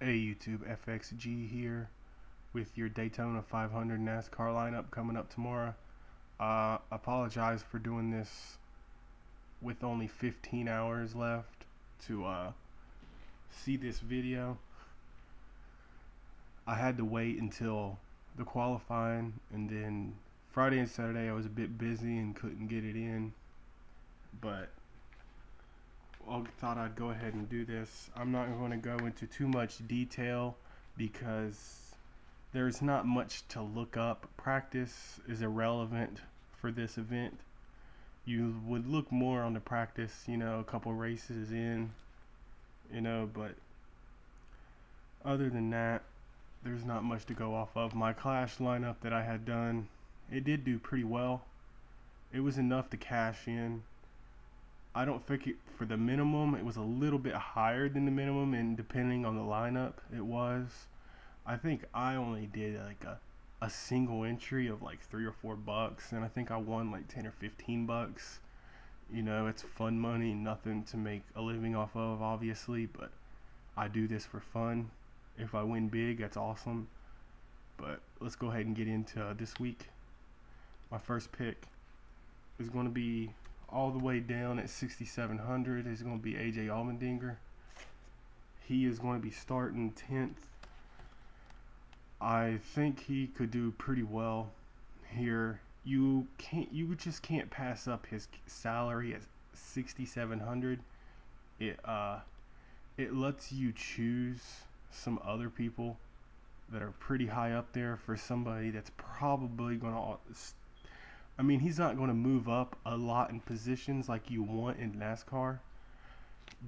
Hey YouTube, FXG here with your Daytona 500 Nascar lineup coming up tomorrow. Apologize for doing this with only 15 hours left to see this video. I had to wait until the qualifying, and then Friday and Saturday I was a bit busy and couldn't get it in, but I thought I'd go ahead and do this. I'm not going to go into too much detail because there's not much to look up. Practice is irrelevant for this event. You would look more on the practice, a couple races in, but other than that, there's not much to go off of. My Clash lineup that I had done, it did do pretty well. It was enough to cash in. I don't think for the minimum, it was a little bit higher than the minimum, and depending on the lineup, it was. I think I only did like a single entry of like $3 or $4, and I think I won like 10 or 15 bucks. It's fun money, nothing to make a living off of, obviously, but I do this for fun. If I win big, that's awesome. But let's go ahead and get into this week. My first pick is going to be all the way down at 6,700. Is going to be AJ Allmendinger. He is going to be starting 10th. I think he could do pretty well here. You just can't pass up his salary at 6,700. It lets you choose some other people that are pretty high up there for somebody that's probably going to, he's not going to move up a lot in positions like you want in NASCAR,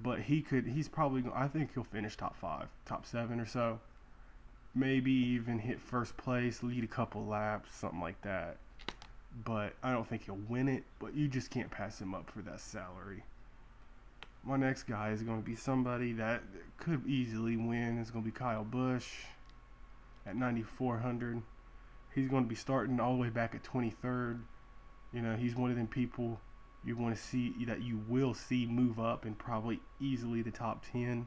but he's probably, I think he'll finish top 5, top 7 or so. Maybe even hit first place, lead a couple laps, something like that. But I don't think he'll win it, but you just can't pass him up for that salary. My next guy is going to be somebody that could easily win. It's going to be Kyle Busch at 9,400. He's going to be starting all the way back at 23rd. He's one of them people you want to see, that you will see move up and probably easily the top 10.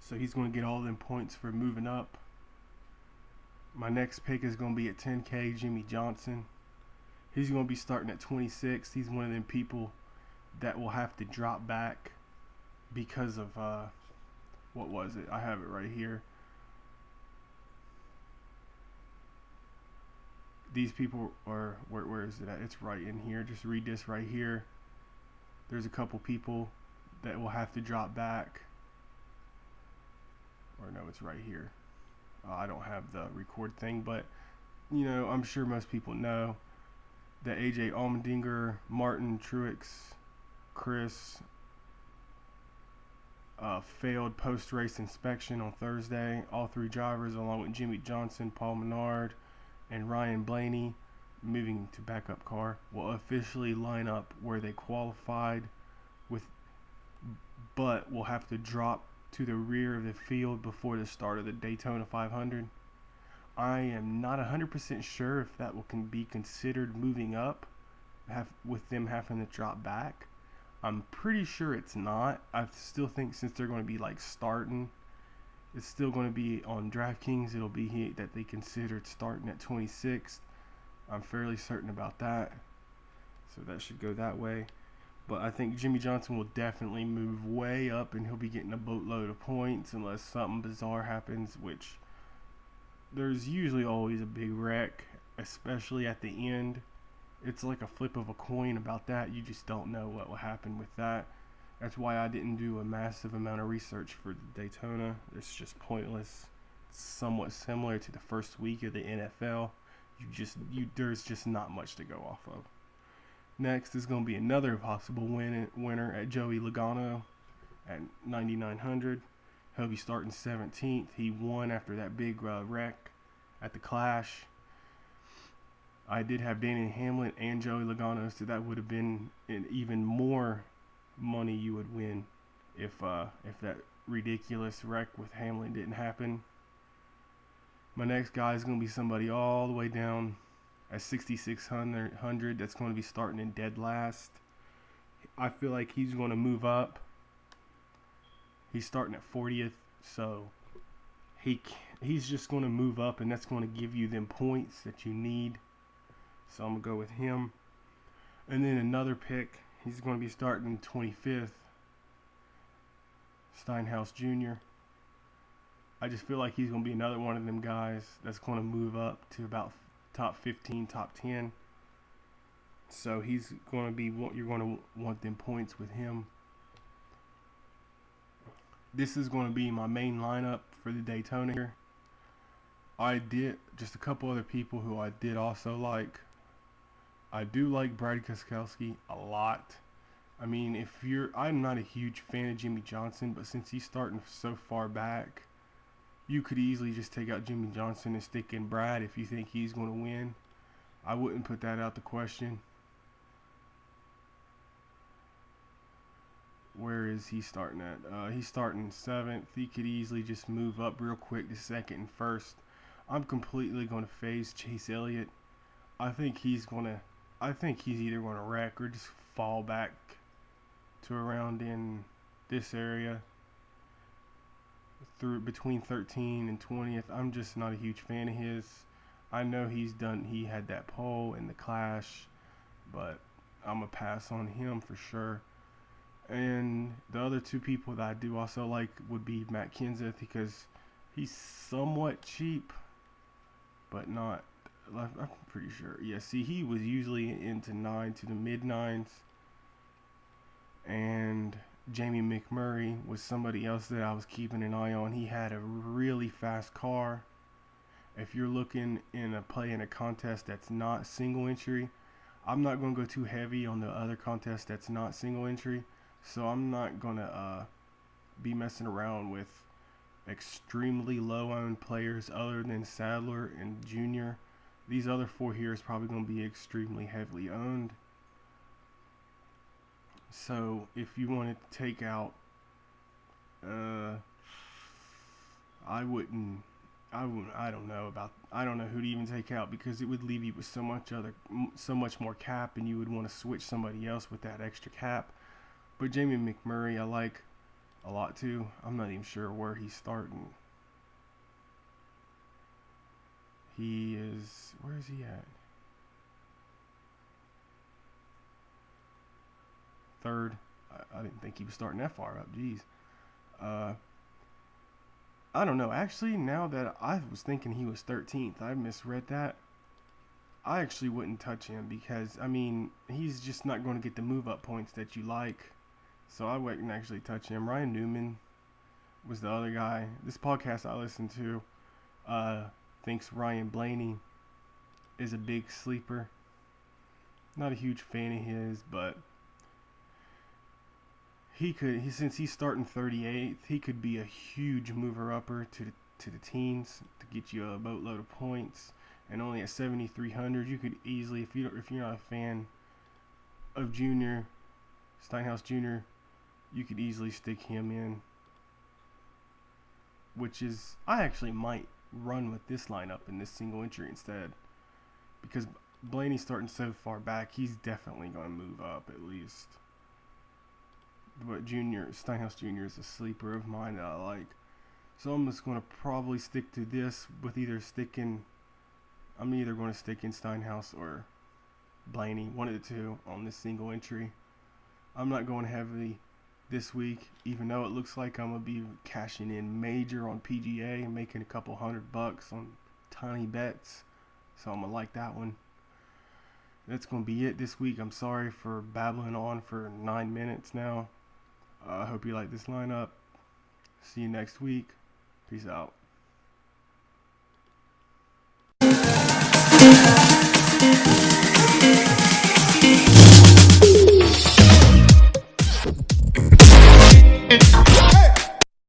So he's going to get all them points for moving up. My next pick is going to be at 10K, Jimmie Johnson. He's going to be starting at 26. He's one of them people that will have to drop back because of, what was it? I have it right here. These people are, where is it at? It's right in here. Just read this right here. There's a couple people that will have to drop back. Or no, it's right here. I don't have the record thing, but I'm sure most people know that AJ Allmendinger, Martin Truex, Chris failed post-race inspection on Thursday. All 3 drivers, along with Jimmie Johnson, Paul Menard, and Ryan Blaney, moving to backup car, will officially line up where they qualified with, but will have to drop to the rear of the field before the start of the Daytona 500. I am not 100% sure if that can be considered moving up, with them having to drop back. I'm pretty sure it's not. I still think since they're going to be like starting, it's still going to be on DraftKings. It'll be that they considered starting at 26th. I'm fairly certain about that. So that should go that way. But I think Jimmie Johnson will definitely move way up, and he'll be getting a boatload of points unless something bizarre happens, which there's usually always a big wreck, especially at the end. It's like a flip of a coin about that. You just don't know what will happen with that. That's why I didn't do a massive amount of research for the Daytona. It's just pointless. It's somewhat similar to the first week of the NFL. There's just not much to go off of. Next is going to be another possible winner at Joey Logano at 9,900. He'll be starting 17th. He won after that big wreck at the Clash. I did have Danny Hamlin and Joey Logano, so that would have been even more money you would win if that ridiculous wreck with Hamlin didn't happen. My next guy is going to be somebody all the way down at 6,600. That's going to be starting in dead last. I feel like he's going to move up. He's starting at 40th. So he's just going to move up, and that's going to give you them points that you need. So I'm going to go with him. And then another pick, he's going to be starting 25th, Steinhaus Jr. I just feel like he's going to be another one of them guys that's going to move up to about top 15, top 10. So he's going to be, you're going to want them points with him. This is going to be my main lineup for the Daytona here. I did just a couple other people who I did also like. I do like Brad Keselowski a lot. I mean, I'm not a huge fan of Jimmie Johnson, but since he's starting so far back, you could easily just take out Jimmie Johnson and stick in Brad if you think he's going to win. I wouldn't put that out the question. Where is he starting at? He's starting 7th. He could easily just move up real quick to 2nd and 1st. I'm completely going to phase Chase Elliott. I think he's either going to wreck or just fall back to around in this area through between 13 and 20th. I'm just not a huge fan of his. I know he had that pole in the Clash, but I'm going to pass on him for sure. And the other two people that I do also like would be Matt Kenseth, because he's somewhat cheap, but not, I'm pretty sure. Yeah, see, he was usually into the mid 9s. And Jamie McMurray was somebody else that I was keeping an eye on. He had a really fast car. If you're looking in a contest that's not single entry, I'm not going to go too heavy on the other contest that's not single entry. So I'm not going to be messing around with extremely low-owned players other than Sadler and Junior. These other 4 here is probably going to be extremely heavily owned. So if you wanted to take out, I don't know who to even take out, because it would leave you with so much more cap, and you would want to switch somebody else with that extra cap. But Jamie McMurray I like a lot too. I'm not even sure where he's starting. Where is he at? 3rd. I didn't think he was starting that far up. Jeez. I don't know. Actually, now that I was thinking he was 13th, I misread that. I actually wouldn't touch him, because, I mean, he's just not going to get the move-up points that you like. So I wouldn't actually touch him. Ryan Newman was the other guy. This podcast I listened to thinks Ryan Blaney is a big sleeper. Not a huge fan of his, but since he's starting 38th, he could be a huge mover-upper to the teens to get you a boatload of points. And only at 7,300, you could easily, if you're not a fan of Junior, Steinhaus Jr., you could easily stick him in. Which is, I actually might run with this lineup in this single entry instead, because Blaney's starting so far back, he's definitely going to move up at least. But Steinhaus Jr. is a sleeper of mine that I like. So I'm just going to probably stick to this with I'm either going to stick in Steinhaus or Blaney, one of the two on this single entry. I'm not going heavily this week, even though it looks like I'm going to be cashing in major on PGA and making a couple $100 on tiny bets. So I'm going to like that one. That's going to be it this week. I'm sorry for babbling on for 9 minutes now. I hope you like this lineup. See you next week. Peace out.